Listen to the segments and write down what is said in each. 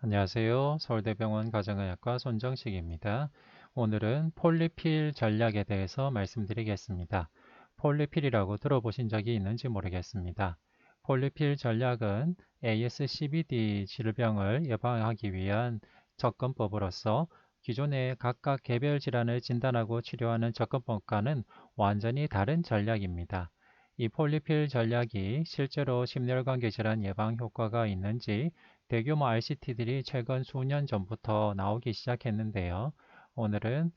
안녕하세요. 서울대병원 가정의학과 손정식입니다. 오늘은 폴리필 전략에 대해서 말씀드리겠습니다. 폴리필이라고 들어보신 적이 있는지 모르겠습니다. 폴리필 전략은 ASCVD 질병을 예방하기 위한 접근법으로서 기존의 각각 개별 질환을 진단하고 치료하는 접근법과는 완전히 다른 전략입니다. 이 폴리필 전략이 실제로 심혈관계 질환 예방 효과가 있는지 대규모 RCT들이 최근 수년 전부터 나오기 시작했는데요. 오늘은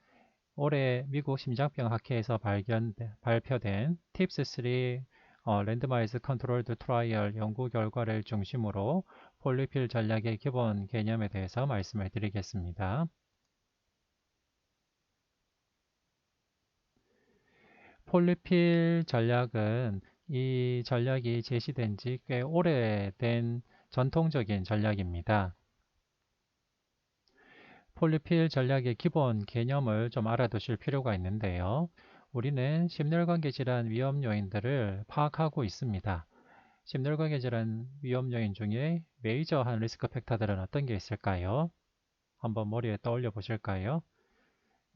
올해 미국 심장병학회에서 발표된 TIPS3 랜드마이즈 컨트롤드 트라이얼 연구 결과를 중심으로 폴리필 전략의 기본 개념에 대해서 말씀을 드리겠습니다. 폴리필 전략은 이 전략이 제시된 지 꽤 오래된 전통적인 전략입니다. 폴리필 전략의 기본 개념을 좀 알아두실 필요가 있는데요. 우리는 심혈관계 질환 위험 요인들을 파악하고 있습니다. 심혈관계 질환 위험 요인 중에 메이저한 리스크 팩터들은 어떤 게 있을까요? 한번 머리에 떠올려 보실까요?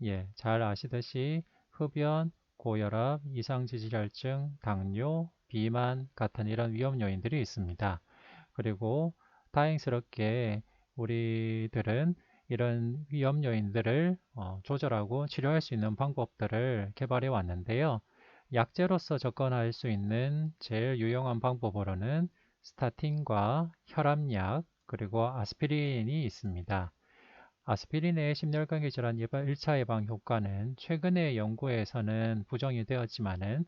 예, 잘 아시듯이 흡연, 고혈압, 이상지질혈증, 당뇨, 비만 같은 이런 위험 요인들이 있습니다. 그리고 다행스럽게 우리들은 이런 위험 요인들을 조절하고 치료할 수 있는 방법들을 개발해 왔는데요. 약제로서 접근할 수 있는 제일 유용한 방법으로는 스타틴과 혈압약 그리고 아스피린이 있습니다. 아스피린의 심혈관계 질환 1차 예방 효과는 최근의 연구에서는 부정이 되었지만은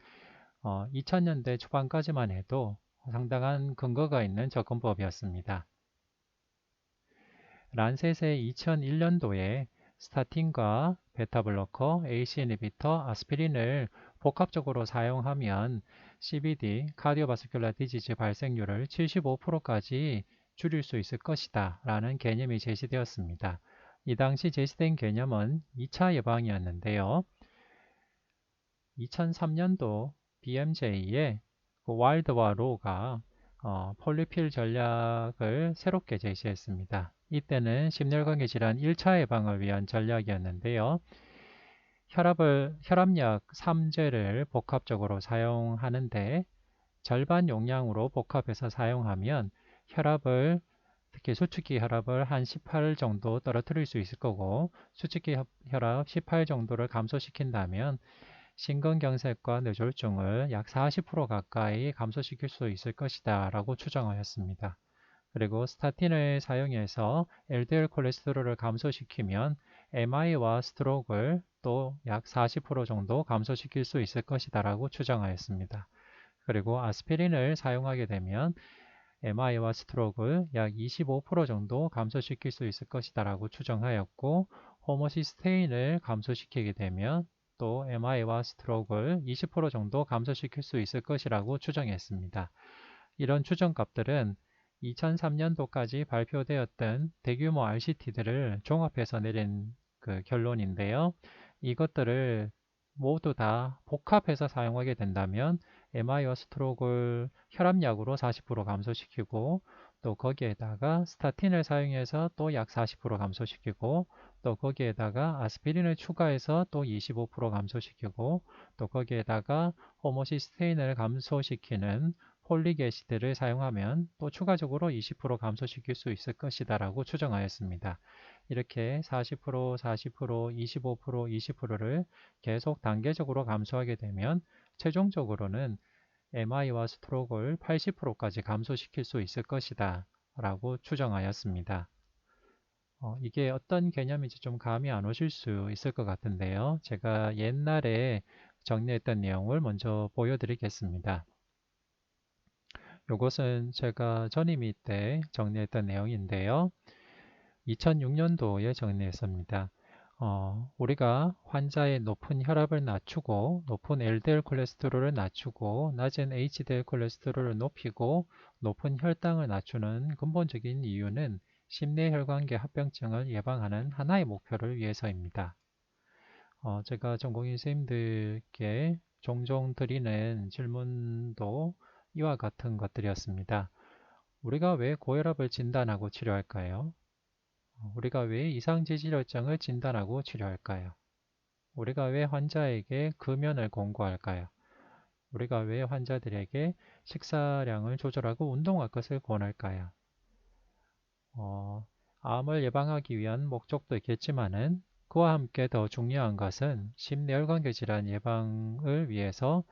2000년대 초반까지만 해도 상당한 근거가 있는 접근법이었습니다. 란셋의 2001년도에 스타틴과 베타블로커, AC 이니비터, 아스피린을 복합적으로 사용하면 CVD, 카디오바스큘라 디지즈 발생률을 75%까지 줄일 수 있을 것이다 라는 개념이 제시되었습니다. 이 당시 제시된 개념은 2차 예방이었는데요. 2003년도 BMJ의 와일드와 로가 폴리필 전략을 새롭게 제시했습니다. 이때는 심혈관계 질환 1차 예방을 위한 전략이었는데요. 혈압약 3제를 복합적으로 사용하는데 절반 용량으로 복합해서 사용하면 혈압을 특히 수축기 혈압을 한 18 정도 떨어뜨릴 수 있을 거고 수축기 혈압 18 정도를 감소시킨다면 심근경색과 뇌졸중을 약 40% 가까이 감소시킬 수 있을 것이다 라고 추정하였습니다. 그리고 스타틴을 사용해서 LDL 콜레스테롤을 감소시키면 MI와 스트로크를 또 약 40% 정도 감소시킬 수 있을 것이다 라고 추정하였습니다. 그리고 아스피린을 사용하게 되면 MI와 스트로크를 약 25% 정도 감소시킬 수 있을 것이다 라고 추정하였고 호모시스테인을 감소시키게 되면 또 MI와 스트로크를 20% 정도 감소시킬 수 있을 것이라고 추정했습니다. 이런 추정값들은 2003년도까지 발표되었던 대규모 RCT들을 종합해서 내린 그 결론인데요. 이것들을 모두 다 복합해서 사용하게 된다면 MI와 스트로크를 혈압약으로 40% 감소시키고 또 거기에다가 스타틴을 사용해서 또 약 40% 감소시키고 또 거기에다가 아스피린을 추가해서 또 25% 감소시키고 또 거기에다가 호모시스테인을 감소시키는 폴릭 애시드를 사용하면 또 추가적으로 20% 감소시킬 수 있을 것이다 라고 추정하였습니다. 이렇게 40%, 40%, 25%, 20%를 계속 단계적으로 감소하게 되면 최종적으로는 MI와 스트로크를 80%까지 감소시킬 수 있을 것이다 라고 추정하였습니다. 이게 어떤 개념인지 좀 감이 안 오실 수 있을 것 같은데요. 제가 옛날에 정리했던 내용을 먼저 보여드리겠습니다. 이것은 제가 전임의 때 정리했던 내용인데요. 2006년도에 정리했습니다. 우리가 환자의 높은 혈압을 낮추고 높은 LDL 콜레스테롤을 낮추고 낮은 HDL 콜레스테롤을 높이고 높은 혈당을 낮추는 근본적인 이유는 심내혈관계 합병증을 예방하는 하나의 목표를 위해서입니다. 제가 전공의 선생님들께 종종 드리는 질문도 이와 같은 것들이었습니다. 우리가 왜 고혈압을 진단하고 치료할까요? 우리가 왜 이상지질혈증을 진단하고 치료할까요? 우리가 왜 환자에게 금연을 권고할까요? 우리가 왜 환자들에게 식사량을 조절하고 운동할 것을 권할까요? 암을 예방하기 위한 목적도 있겠지만은 그와 함께 더 중요한 것은 심뇌혈관계 질환 예방을 위해서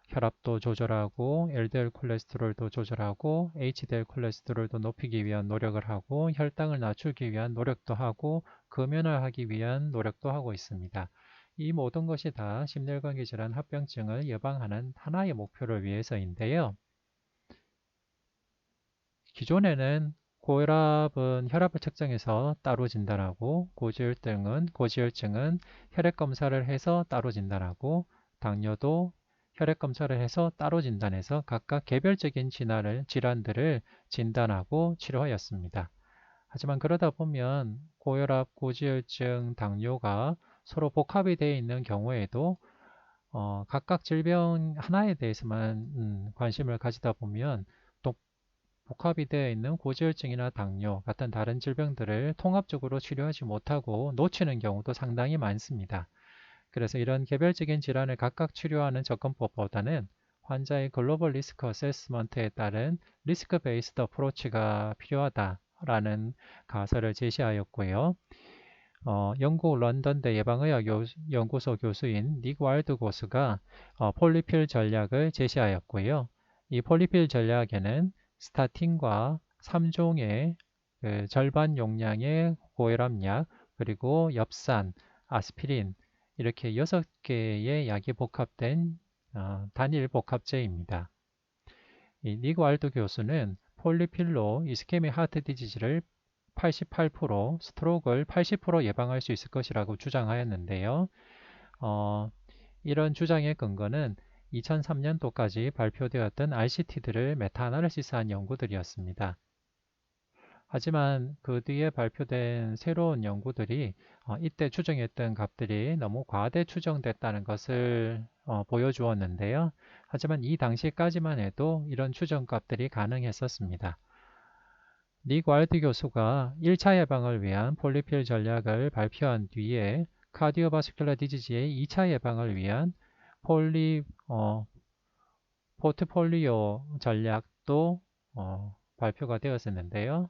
혈압도 조절하고 LDL 콜레스테롤도 조절하고 HDL 콜레스테롤도 높이기 위한 노력을 하고 혈당을 낮추기 위한 노력도 하고 금연을 하기 위한 노력도 하고 있습니다. 이 모든 것이 다 심혈관계 질환 합병증을 예방하는 하나의 목표를 위해서인데요. 기존에는 고혈압은 혈압을 측정해서 따로 진단하고 고지혈증은 혈액 검사를 해서 따로 진단하고 당뇨도 혈액 검사를 해서 따로 진단해서 각각 개별적인 질환들을 진단하고 치료하였습니다. 하지만 그러다 보면 고혈압, 고지혈증, 당뇨가 서로 복합이 되어 있는 경우에도 각각 질병 하나에 대해서만 관심을 가지다 보면 또 복합이 되어 있는 고지혈증이나 당뇨 같은 다른 질병들을 통합적으로 치료하지 못하고 놓치는 경우도 상당히 많습니다. 그래서 이런 개별적인 질환을 각각 치료하는 접근법보다는 환자의 글로벌 리스크 어세스먼트에 따른 리스크 베이스드 어프로치가 필요하다라는 가설을 제시하였고요. 영국 런던대 예방의학 연구소 교수인 닉 와일드 고스가 폴리필 전략을 제시하였고요. 이 폴리필 전략에는 스타틴과 3종의 절반 용량의 고혈압약, 그리고 엽산, 아스피린 이렇게 6개의 약이 복합된 단일 복합제입니다. 닉 와일드 교수는 폴리필로 이스케믹 하트 디지즈를 88%, 스트로크를 80% 예방할 수 있을 것이라고 주장하였는데요. 이런 주장의 근거는 2003년도까지 발표되었던 RCT들을 메타아나리시스한 연구들이었습니다. 하지만 그 뒤에 발표된 새로운 연구들이 이때 추정했던 값들이 너무 과대 추정됐다는 것을 보여주었는데요. 하지만 이 당시까지만 해도 이런 추정값들이 가능했었습니다. 닉 와일드 교수가 1차 예방을 위한 폴리필 전략을 발표한 뒤에 카디오바스큘러 디지즈의 2차 예방을 위한 포트폴리오 전략도 발표가 되었었는데요.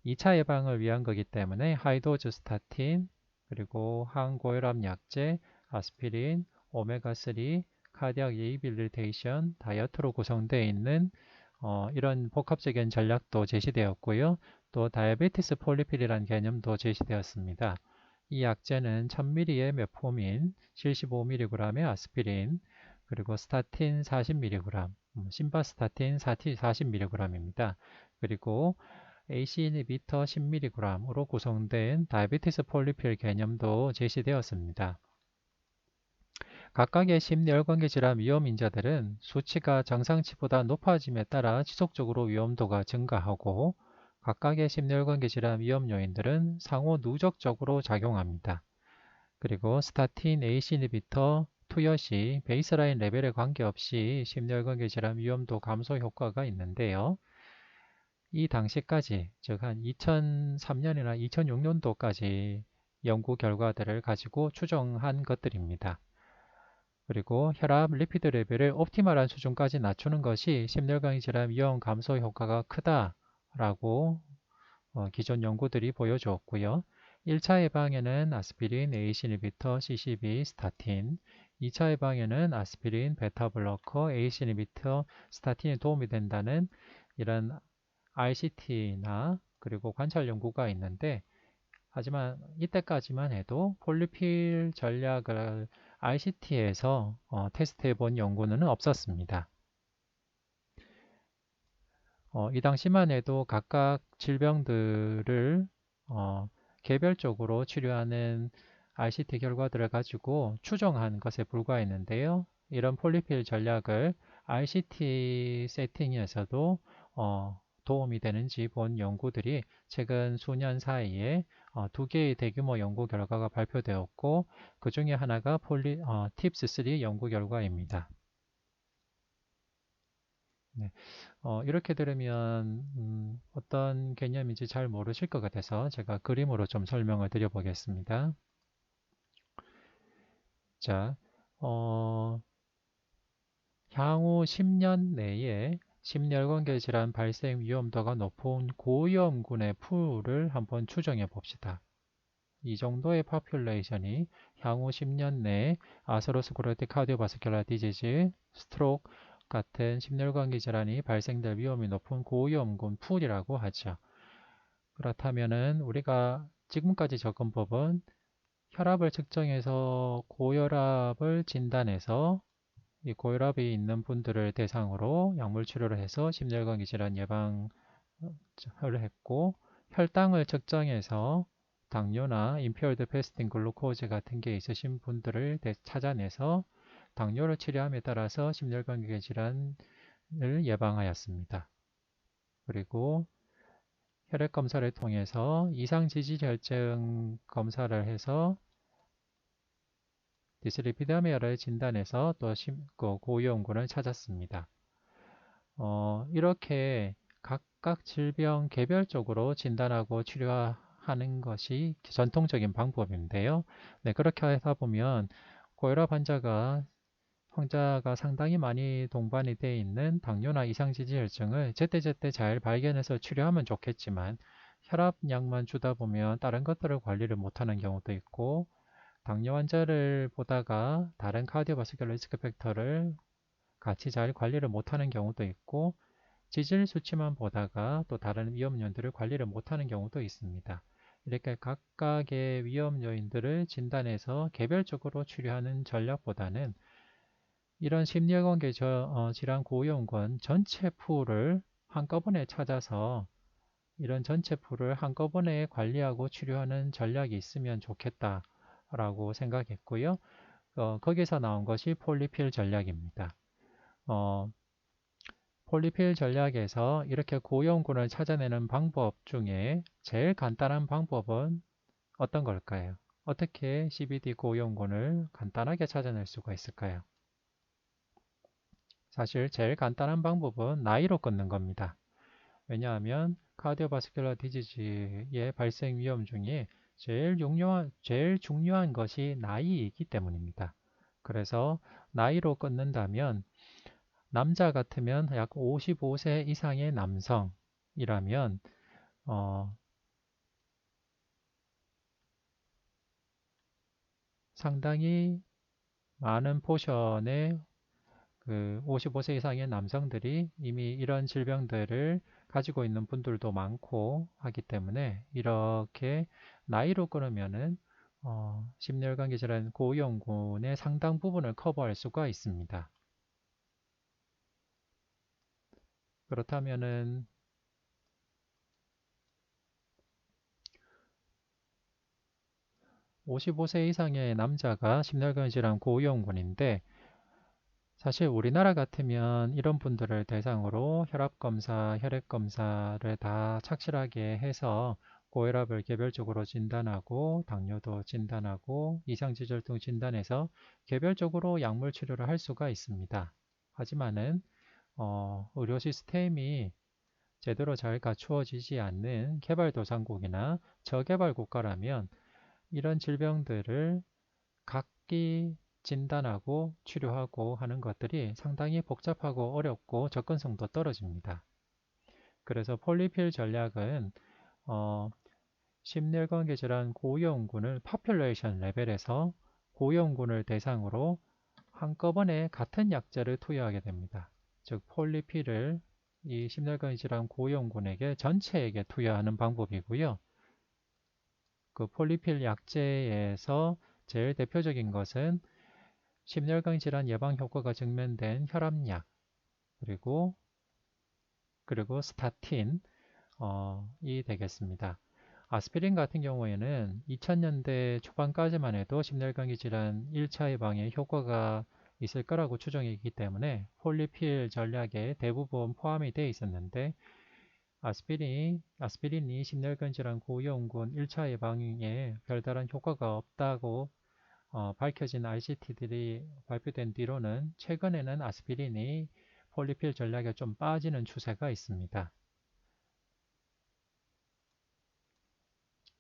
2차 예방을 위한 거기 때문에 하이도즈 스타틴, 그리고 항고혈압 약제, 아스피린, 오메가3, 카디악 리히빌리테이션, 다이어트로 구성되어 있는 이런 복합적인 전략도 제시되었고요. 또 다이아베티스 폴리필이라는 개념도 제시되었습니다. 이 약제는 1000ml의 메포민, 75mg의 아스피린, 그리고 스타틴 40mg, 심바스타틴 40mg입니다. 그리고 AC 이니비터 10mg으로 구성된 다이아베티스 폴리필 개념도 제시되었습니다. 각각의 심뇌혈관계 질환 위험 인자들은 수치가 정상치보다 높아짐에 따라 지속적으로 위험도가 증가하고 각각의 심뇌혈관계 질환 위험 요인들은 상호 누적적으로 작용합니다. 그리고 스타틴, AC 이니비터 투여 시 베이스라인 레벨에 관계없이 심뇌혈관계 질환 위험도 감소 효과가 있는데요. 이 당시까지, 즉 한 2003년이나 2006년도까지 연구 결과들을 가지고 추정한 것들입니다. 그리고 혈압, 리피드 레벨을 옵티멀한 수준까지 낮추는 것이 심혈관계 질환 위험 감소 효과가 크다라고 기존 연구들이 보여주었고요. 1차 예방에는 아스피린, ACE 이니비터, CCB, 스타틴, 2차 예방에는 아스피린, 베타블로커, ACE 이니비터, 스타틴이 도움이 된다는 이런 RCT나 그리고 관찰 연구가 있는데, 하지만 이때까지만 해도 폴리필 전략을 RCT에서 테스트해 본 연구는 없었습니다. 이 당시만 해도 각각 질병들을 개별적으로 치료하는 RCT 결과들을 가지고 추정한 것에 불과했는데요. 이런 폴리필 전략을 RCT 세팅에서도 도움이 되는지 본 연구들이 최근 수년 사이에 2개의 대규모 연구 결과가 발표되었고, 그 중에 하나가 TIPS3 연구 결과입니다. 네. 이렇게 들으면 어떤 개념인지 잘 모르실 것 같아서 제가 그림으로 좀 설명을 드려보겠습니다. 자, 어, 향후 10년 내에 심혈관계 질환 발생 위험도가 높은 고위험군의 풀을 한번 추정해 봅시다. 이 정도의 파퓰레이션이 향후 10년 내에 아스로스кл로틱 카디오바스큘라 디지즈, 스트로크 같은 심혈관계 질환이 발생될 위험이 높은 고위험군 풀이라고 하죠. 그렇다면은 우리가 지금까지 접근 법은 혈압을 측정해서 고혈압을 진단해서 이 고혈압이 있는 분들을 대상으로 약물 치료를 해서 심혈관계 질환 예방을 했고, 혈당을 측정해서 당뇨나 임페어드 패스팅 글루코즈 같은 게 있으신 분들을 찾아내서 당뇨를 치료함에 따라서 심혈관계 질환을 예방하였습니다. 그리고 혈액 검사를 통해서 이상 지질혈증 검사를 해서 디슬리피드미아를 진단해서 또 고위험군을 찾았습니다. 이렇게 각각 질병 개별적으로 진단하고 치료하는 것이 전통적인 방법인데요. 네, 그렇게 하다 보면 고혈압 환자가 상당히 많이 동반이 되어 있는 당뇨나 이상지질혈증을 제때제때 잘 발견해서 치료하면 좋겠지만 혈압약만 주다 보면 다른 것들을 관리를 못하는 경우도 있고 당뇨 환자를 보다가 다른 카디오바스큘러 리스크 팩터를 같이 잘 관리를 못하는 경우도 있고 지질 수치만 보다가 또 다른 위험 요인들을 관리를 못하는 경우도 있습니다. 이렇게 각각의 위험 요인들을 진단해서 개별적으로 치료하는 전략보다는 이런 심리관계 질환 고위험군 전체 풀을 한꺼번에 찾아서 이런 전체 풀을 한꺼번에 관리하고 치료하는 전략이 있으면 좋겠다라고 생각했고요. 거기서 나온 것이 폴리필 전략입니다. 폴리필 전략에서 이렇게 고위험군을 찾아내는 방법 중에 제일 간단한 방법은 어떤 걸까요? 어떻게 CBD 고위험군을 간단하게 찾아낼 수가 있을까요? 사실 제일 간단한 방법은 나이로 끊는 겁니다. 왜냐하면 카디오바스큘러 디지즈의 발생 위험 중에 제일 중요한 것이 나이이기 때문입니다. 그래서 나이로 끊는다면 남자 같으면 약 55세 이상의 남성이라면 상당히 많은 포션의 그 55세 이상의 남성들이 이미 이런 질병들을 가지고 있는 분들도 많고 하기 때문에 이렇게 나이로 끊으면은 심혈관계 질환 고위험군의 상당 부분을 커버할 수가 있습니다. 그렇다면은 55세 이상의 남자가 심혈관 질환 고위험군인데 사실 우리나라 같으면 이런 분들을 대상으로 혈압검사, 혈액검사를 다 착실하게 해서 고혈압을 개별적으로 진단하고 당뇨도 진단하고 이상지혈증 진단해서 개별적으로 약물 치료를 할 수가 있습니다. 하지만은 의료 시스템이 제대로 잘 갖추어지지 않는 개발도상국이나 저개발 국가라면 이런 질병들을 각기 진단하고 치료하고 하는 것들이 상당히 복잡하고 어렵고 접근성도 떨어집니다. 그래서 폴리필 전략은 심혈관계 질환 고위험군을 파퓰레이션 레벨에서 고위험군을 대상으로 한꺼번에 같은 약제를 투여하게 됩니다. 즉 폴리필을 이 심혈관계 질환 고위험군에게 전체에게 투여하는 방법이고요. 그 폴리필 약제에서 제일 대표적인 것은 심혈관 질환 예방 효과가 증명된 혈압약 그리고 스타틴 이 되겠습니다. 아스피린 같은 경우에는 2000년대 초반까지만 해도 심혈관계 질환 1차 예방에 효과가 있을 거라고 추정이기 때문에 폴리필 전략에 대부분 포함이 되어 있었는데 아스피린이 심혈관 질환 고위험군 1차 예방에 별다른 효과가 없다고 밝혀진 RCT들이 발표된 뒤로는 최근에는 아스피린이 폴리필 전략에 좀 빠지는 추세가 있습니다.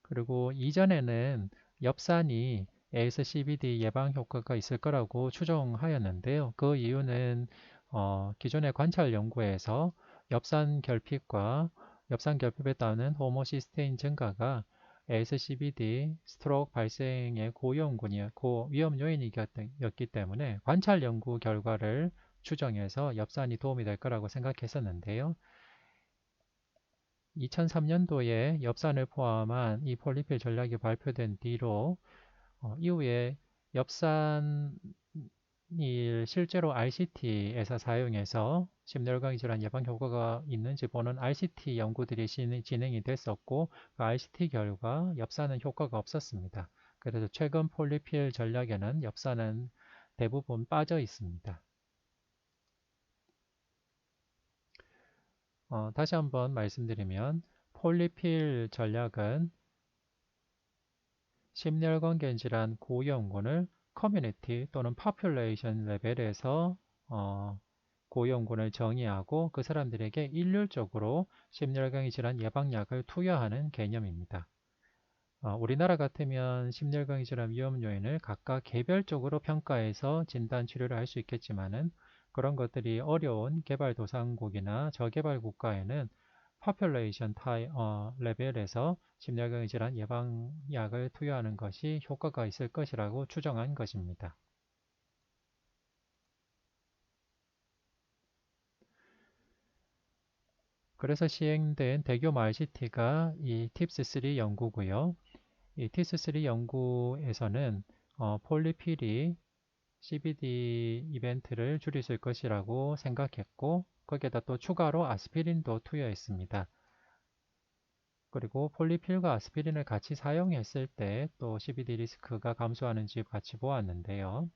그리고 이전에는 엽산이 ASCVD 예방 효과가 있을 거라고 추정하였는데요. 그 이유는 기존의 관찰 연구에서 엽산 결핍과 엽산 결핍에 따른 호모시스테인 증가가 ASCVD 스트로크 발생의 고위험 요인이었기 때문에 관찰 연구 결과를 추정해서 엽산이 도움이 될 거라고 생각했었는데요. 2003년도에 엽산을 포함한 이 폴리필 전략이 발표된 뒤로 이후에 엽산이 실제로 RCT에서 사용해서 심혈관 질환 예방 효과가 있는지 보는 RCT 연구들이 진행이 됐었고 그 RCT 결과 엽산은 효과가 없었습니다. 그래서 최근 폴리필 전략에는 엽산은 대부분 빠져 있습니다. 다시 한번 말씀드리면 폴리필 전략은 심혈관계 질환 고위험군을 커뮤니티 또는 파퓰레이션 레벨에서 고위험군을 정의하고 그 사람들에게 일률적으로 심혈관계 질환 예방약을 투여하는 개념입니다. 우리나라 같으면 심혈관계 질환 위험 요인을 각각 개별적으로 평가해서 진단 치료를 할 수 있겠지만은 그런 것들이 어려운 개발도상국이나 저개발 국가에는 파퓰레이션 레벨에서 심혈관 질환 예방약을 투여하는 것이 효과가 있을 것이라고 추정한 것입니다. 그래서 시행된 대규모 RCT가 이 TIPS3 연구고요. 이 TIPS3 연구에서는 폴리필이 CVD 이벤트를 줄였을 것이라고 생각했고 거기에다 또 추가로 아스피린도 투여했습니다. 그리고 폴리필과 아스피린을 같이 사용했을 때 또 CVD 리스크가 감소하는지 같이 보았는데요.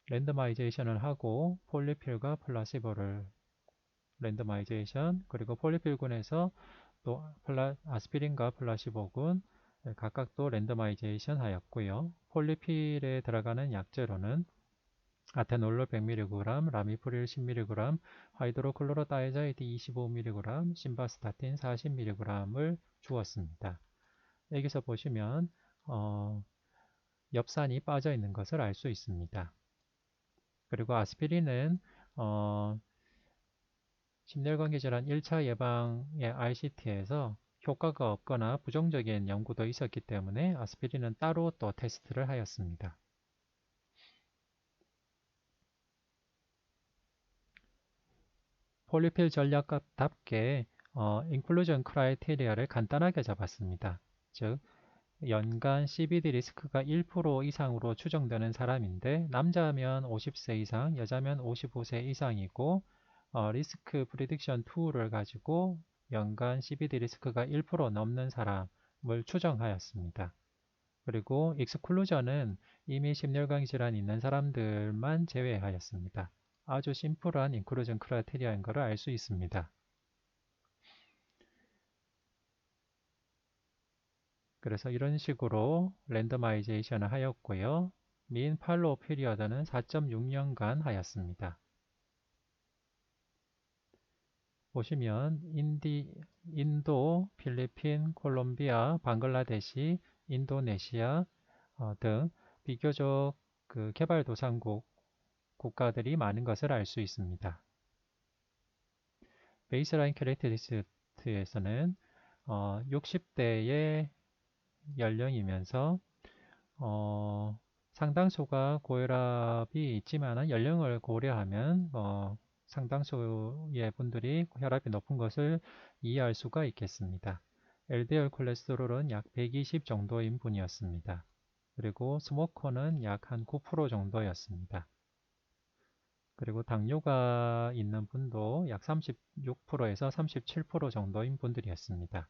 랜더마이제이션을 하고 폴리필과 플라시보를 랜더마이제이션 그리고 폴리필군에서 또 아스피린과 플라시보군 각각 또 랜더마이제이션 하였고요. 폴리필에 들어가는 약제로는 아테놀로 100mg, 라미프릴 10mg, 하이드로클로로다이자이드 25mg, 심바스타틴 40mg을 주었습니다. 여기서 보시면 엽산이 빠져 있는 것을 알 수 있습니다. 그리고 아스피린은 심혈관계 질환 1차 예방의 RCT에서 효과가 없거나 부정적인 연구도 있었기 때문에 아스피린은 따로 또 테스트를 하였습니다. 폴리필 전략답게 인클루전 크라이테리아를 간단하게 잡았습니다. 즉 연간 CVD 리스크가 1% 이상으로 추정되는 사람인데 남자면 50세 이상, 여자면 55세 이상이고 리스크 프리딕션 툴을 가지고 연간 CVD 리스크가 1% 넘는 사람을 추정하였습니다. 그리고 익스클루전은 이미 심혈관 질환이 있는 사람들만 제외하였습니다. 아주 심플한 인클루전 크라이테리아인 것을 알 수 있습니다. 그래서 이런 식으로 랜더마이제이션을 하였고요. 민 팔로우 피리어드는 4.6년간 하였습니다. 보시면 인도, 필리핀, 콜롬비아, 방글라데시, 인도네시아 등 비교적 개발도상국 국가들이 많은 것을 알 수 있습니다. 베이스라인 캐릭터리스트에서는 60대의 연령이면서 상당수가 고혈압이 있지만 연령을 고려하면 상당수의 분들이 혈압이 높은 것을 이해할 수가 있겠습니다. LDL 콜레스테롤은 약 120 정도인 분이었습니다. 그리고 스모커는 약 한 9% 정도였습니다. 그리고 당뇨가 있는 분도 약 36%에서 37% 정도인 분들이었습니다.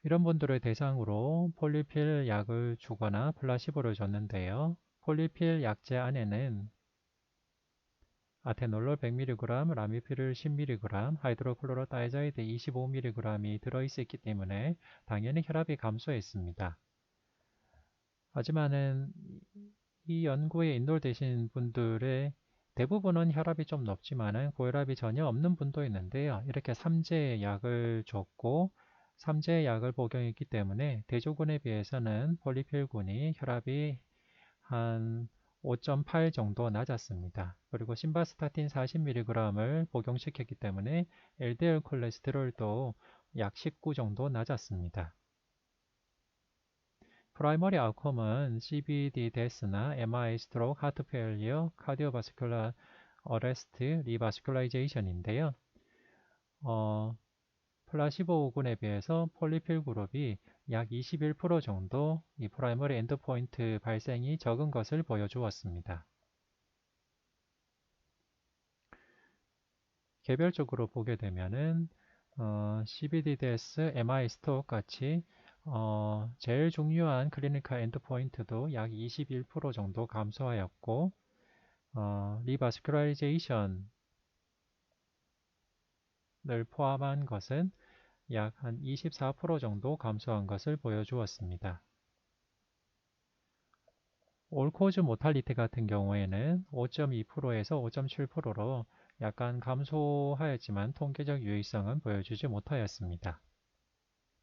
이런 분들을 대상으로 폴리필 약을 주거나 플라시보를 줬는데요. 폴리필 약제 안에는 아테놀롤 100mg, 라미피릴 10mg, 하이드로클로로다이자이드 25mg이 들어있었기 때문에 당연히 혈압이 감소했습니다. 하지만은 이 연구에 인솔되신 분들의 대부분은 혈압이 좀 높지만은 고혈압이 전혀 없는 분도 있는데요. 이렇게 3제 약을 줬고 3제 약을 복용했기 때문에 대조군에 비해서는 폴리필군이 혈압이 한 5.8 정도 낮았습니다. 그리고 심바스타틴 40mg을 복용시켰기 때문에 LDL 콜레스테롤도 약 19 정도 낮았습니다. 프라이머리 아웃컴은 CVD 데스나 MI 스트로크, 하트 페일리어, 카디오바스큘라 어레스트, 리바스큘라이제이션인데요. 플라시보군에 비해서 폴리필 그룹이 약 21% 정도 이 프라이머리 엔드포인트 발생이 적은 것을 보여주었습니다. 개별적으로 보게 되면은 CBDDS, MI 스톡 같이 제일 중요한 클리니컬 엔드포인트도 약 21% 정도 감소하였고 리바스큘라이제이션을 포함한 것은 약 한 24% 정도 감소한 것을 보여주었습니다. 올코즈 모탈리티 같은 경우에는 5.2%에서 5.7%로 약간 감소하였지만 통계적 유의성은 보여주지 못하였습니다.